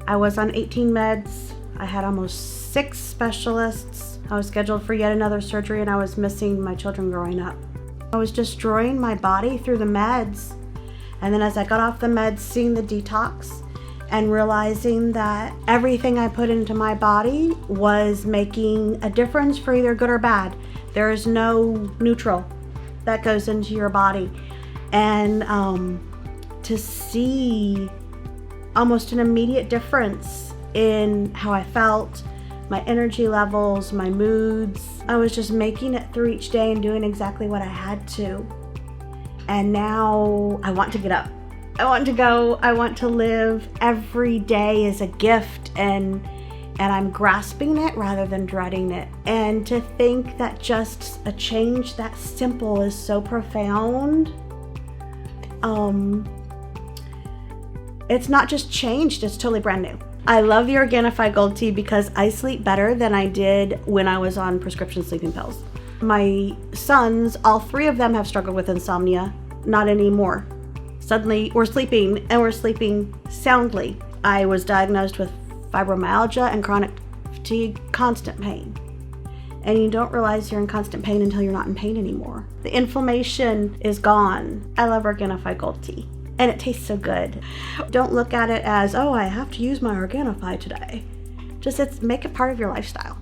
I was on 18 meds. I had almost 6 specialists. I was scheduled for yet another surgery, and I was missing my children growing up. I was destroying my body through the meds. And then as I got off the meds, seeing the detox and realizing that everything I put into my body was making a difference for either good or bad. There is no neutral that goes into your body. And to see almost an immediate difference in how I felt, my energy levels, my moods. I was just making it through each day and doing exactly what I had to. And now I want to get up. I want to go. I want to live every day as a gift, and I'm grasping it rather than dreading it. And to think that just a change that simple is so profound. It's not just changed, it's totally brand new. I love the Organifi Gold Tea because I sleep better than I did when I was on prescription sleeping pills. My sons, all 3 of them have struggled with insomnia. Not anymore. Suddenly we're sleeping, and we're sleeping soundly. I was diagnosed with fibromyalgia and chronic fatigue, constant pain. And you don't realize you're in constant pain until you're not in pain anymore. The inflammation is gone. I love Organifi Gold Tea. And it tastes so good. Don't look at it as, oh, I have to use my Organifi today. Just make it part of your lifestyle.